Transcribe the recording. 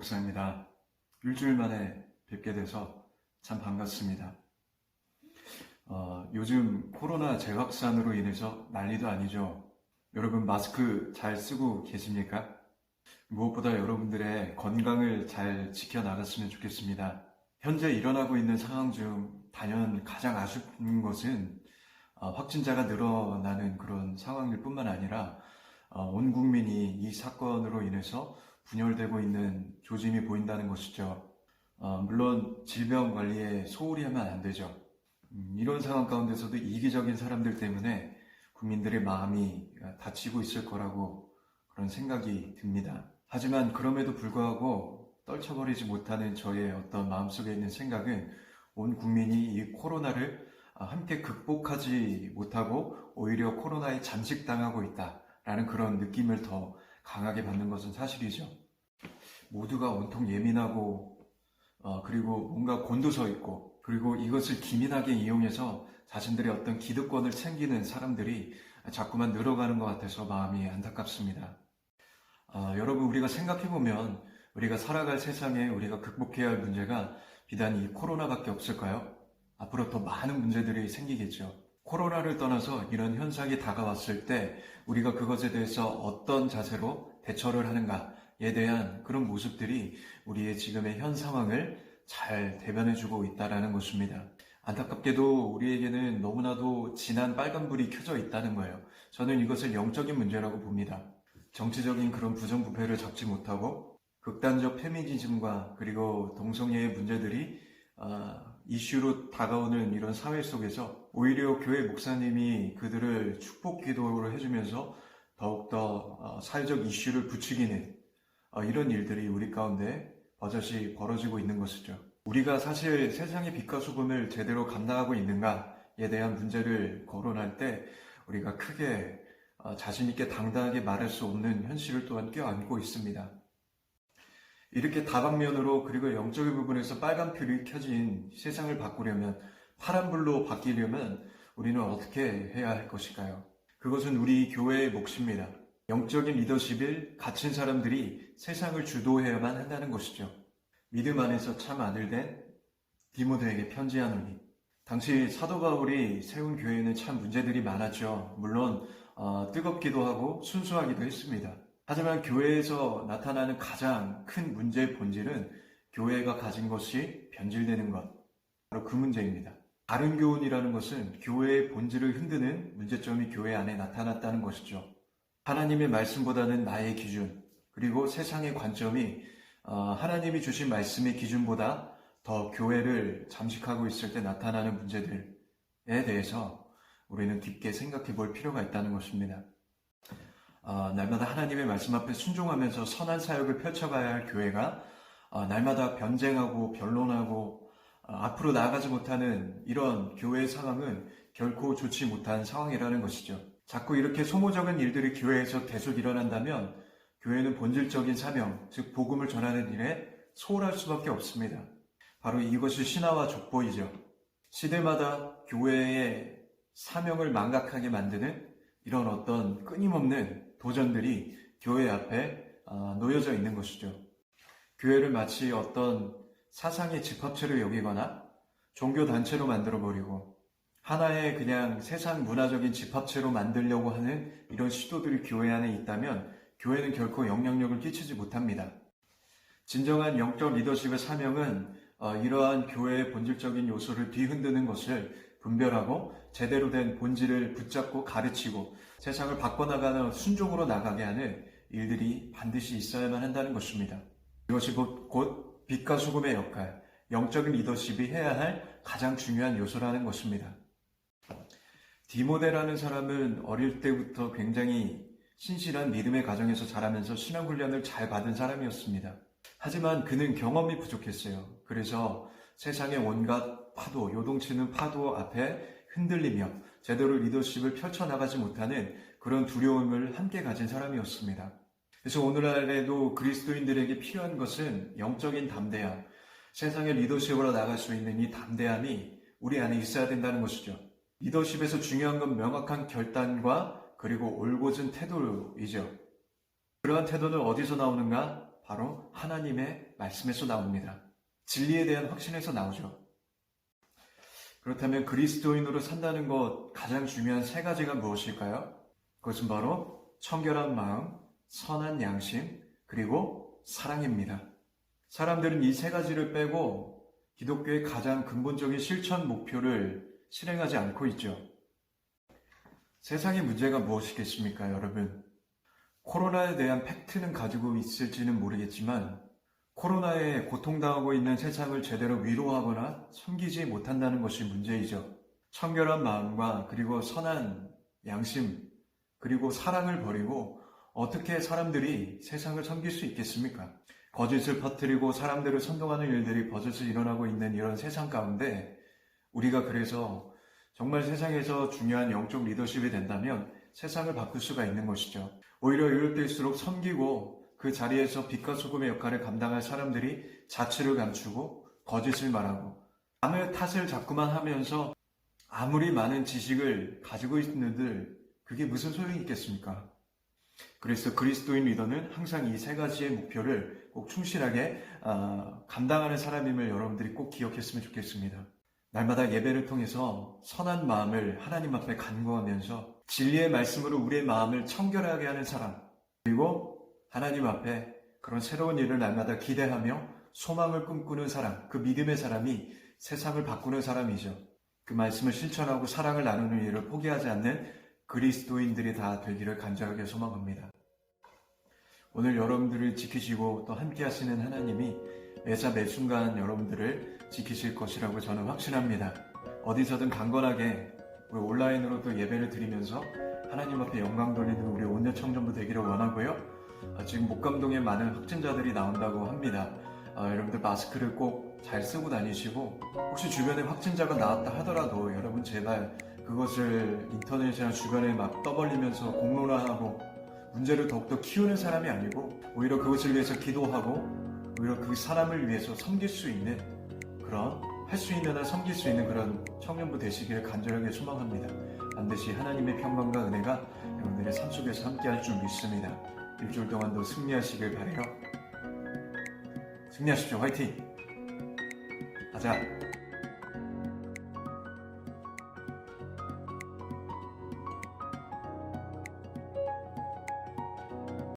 목사입니다. 일주일 만에 뵙게 돼서 참 반갑습니다. 요즘 코로나 재확산으로 인해서 난리도 아니죠. 여러분 마스크 잘 쓰고 계십니까? 무엇보다 여러분들의 건강을 잘 지켜나갔으면 좋겠습니다. 현재 일어나고 있는 상황 중 단연 가장 아쉬운 것은 확진자가 늘어나는 그런 상황일 뿐만 아니라 온 국민이 이 사건으로 인해서 분열되고 있는 조짐이 보인다는 것이죠. 물론 질병 관리에 소홀히 하면 안 되죠. 이런 상황 가운데서도 이기적인 사람들 때문에 국민들의 마음이 다치고 있을 거라고 그런 생각이 듭니다. 하지만 그럼에도 불구하고 떨쳐버리지 못하는 저의 어떤 마음속에 있는 생각은 온 국민이 이 코로나를 함께 극복하지 못하고 오히려 코로나에 잠식당하고 있다라는 그런 느낌을 더 강하게 받는 것은 사실이죠. 모두가 온통 예민하고 그리고 뭔가 곤두서 있고 그리고 이것을 기민하게 이용해서 자신들의 어떤 기득권을 챙기는 사람들이 자꾸만 늘어가는 것 같아서 마음이 안타깝습니다. 여러분 우리가 생각해보면 우리가 살아갈 세상에 우리가 극복해야 할 문제가 비단 이 코로나밖에 없을까요? 앞으로 더 많은 문제들이 생기겠죠. 코로나를 떠나서 이런 현상이 다가왔을 때 우리가 그것에 대해서 어떤 자세로 대처를 하는가에 대한 그런 모습들이 우리의 지금의 현 상황을 잘 대변해주고 있다는 것입니다. 안타깝게도 우리에게는 너무나도 진한 빨간불이 켜져 있다는 거예요. 저는 이것을 영적인 문제라고 봅니다. 정치적인 그런 부정부패를 잡지 못하고 극단적 페미니즘과 그리고 동성애의 문제들이 이슈로 다가오는 이런 사회 속에서 오히려 교회 목사님이 그들을 축복 기도를 해주면서 더욱더 사회적 이슈를 부추기는 이런 일들이 우리 가운데 버젓이 벌어지고 있는 것이죠. 우리가 사실 세상의 빛과 소금을 제대로 감당하고 있는가에 대한 문제를 거론할 때 우리가 크게 자신있게 당당하게 말할 수 없는 현실을 또한 껴안고 있습니다. 이렇게 다방면으로 그리고 영적인 부분에서 빨간 불이 켜진 세상을 바꾸려면 파란불로 바뀌려면 우리는 어떻게 해야 할 것일까요? 그것은 우리 교회의 몫입니다. 영적인 리더십을 갖춘 사람들이 세상을 주도해야만 한다는 것이죠. 믿음 안에서 참 아들 된 디모데에게 편지하노니. 당시 사도 바울이 세운 교회에는 참 문제들이 많았죠. 물론 뜨겁기도 하고 순수하기도 했습니다. 하지만 교회에서 나타나는 가장 큰 문제의 본질은 교회가 가진 것이 변질되는 것, 바로 그 문제입니다. 다른 교훈이라는 것은 교회의 본질을 흔드는 문제점이 교회 안에 나타났다는 것이죠. 하나님의 말씀보다는 나의 기준, 그리고 세상의 관점이 하나님이 주신 말씀의 기준보다 더 교회를 잠식하고 있을 때 나타나는 문제들에 대해서 우리는 깊게 생각해 볼 필요가 있다는 것입니다. 날마다 하나님의 말씀 앞에 순종하면서 선한 사역을 펼쳐가야 할 교회가 날마다 변쟁하고 변론하고 앞으로 나아가지 못하는 이런 교회의 상황은 결코 좋지 못한 상황이라는 것이죠. 자꾸 이렇게 소모적인 일들이 교회에서 계속 일어난다면 교회는 본질적인 사명, 즉 복음을 전하는 일에 소홀할 수밖에 없습니다. 바로 이것이 신화와 족보이죠. 시대마다 교회의 사명을 망각하게 만드는 이런 어떤 끊임없는 도전들이 교회 앞에 놓여져 있는 것이죠. 교회를 마치 어떤 사상의 집합체로 여기거나 종교단체로 만들어버리고 하나의 그냥 세상 문화적인 집합체로 만들려고 하는 이런 시도들이 교회 안에 있다면 교회는 결코 영향력을 끼치지 못합니다. 진정한 영적 리더십의 사명은 이러한 교회의 본질적인 요소를 뒤흔드는 것을 분별하고 제대로 된 본질을 붙잡고 가르치고 세상을 바꿔나가는 순종으로 나가게 하는 일들이 반드시 있어야만 한다는 것입니다. 이것이 곧 빛과 소금의 역할, 영적인 리더십이 해야 할 가장 중요한 요소라는 것입니다. 디모데라는 사람은 어릴 때부터 굉장히 신실한 믿음의 가정에서 자라면서 신앙훈련을 잘 받은 사람이었습니다. 하지만 그는 경험이 부족했어요. 그래서 세상의 온갖 파도, 요동치는 파도 앞에 흔들리며 제대로 리더십을 펼쳐나가지 못하는 그런 두려움을 함께 가진 사람이었습니다. 그래서 오늘날에도 그리스도인들에게 필요한 것은 영적인 담대함, 세상의 리더십으로 나갈 수 있는 이 담대함이 우리 안에 있어야 된다는 것이죠. 리더십에서 중요한 건 명확한 결단과 그리고 올곧은 태도이죠. 그러한 태도는 어디서 나오는가? 바로 하나님의 말씀에서 나옵니다. 진리에 대한 확신에서 나오죠. 그렇다면 그리스도인으로 산다는 것 가장 중요한 세 가지가 무엇일까요? 그것은 바로 청결한 마음, 선한 양심, 그리고 사랑입니다. 사람들은 이 세 가지를 빼고 기독교의 가장 근본적인 실천 목표를 실행하지 않고 있죠. 세상의 문제가 무엇이겠습니까, 여러분? 코로나에 대한 팩트는 가지고 있을지는 모르겠지만 코로나에 고통당하고 있는 세상을 제대로 위로하거나 섬기지 못한다는 것이 문제이죠. 청결한 마음과 그리고 선한 양심 그리고 사랑을 버리고 어떻게 사람들이 세상을 섬길 수 있겠습니까? 거짓을 퍼뜨리고 사람들을 선동하는 일들이 버젓이 일어나고 있는 이런 세상 가운데 우리가 그래서 정말 세상에서 중요한 영적 리더십이 된다면 세상을 바꿀 수가 있는 것이죠. 오히려 이럴 때일수록 섬기고 그 자리에서 빛과 소금의 역할을 감당할 사람들이 자취를 감추고 거짓을 말하고 남의 탓을 자꾸만 하면서 아무리 많은 지식을 가지고 있는들 그게 무슨 소용이 있겠습니까? 그래서 그리스도인 리더는 항상 이 세 가지의 목표를 꼭 충실하게 감당하는 사람임을 여러분들이 꼭 기억했으면 좋겠습니다. 날마다 예배를 통해서 선한 마음을 하나님 앞에 간구하면서 진리의 말씀으로 우리의 마음을 청결하게 하는 사람, 그리고 하나님 앞에 그런 새로운 일을 날마다 기대하며 소망을 꿈꾸는 사람, 그 믿음의 사람이 세상을 바꾸는 사람이죠. 그 말씀을 실천하고 사랑을 나누는 일을 포기하지 않는 그리스도인들이 다 되기를 간절하게 소망합니다. 오늘 여러분들을 지키시고 또 함께 하시는 하나님이 매사 매순간 여러분들을 지키실 것이라고 저는 확신합니다. 어디서든 강건하게 우리 온라인으로도 예배를 드리면서 하나님 앞에 영광 돌리는 우리 온누 청년부 되기를 원하고요. 지금 목감동에 많은 확진자들이 나온다고 합니다. 여러분들 마스크를 꼭 잘 쓰고 다니시고 혹시 주변에 확진자가 나왔다 하더라도 여러분 제발 그것을 인터넷이나 주변에 막 떠벌리면서 공론화하고 문제를 더욱더 키우는 사람이 아니고 오히려 그것을 위해서 기도하고 오히려 그 사람을 위해서 섬길 수 있는 그런 할 수 있는 한 섬길 수 있는 그런 청년부 되시기를 간절하게 소망합니다. 반드시 하나님의 평강과 은혜가 여러분들의 삶 속에서 함께할 줄 믿습니다. 일주일 동안도 승리하시길 바라요. 승리하십시오. 화이팅! 가자!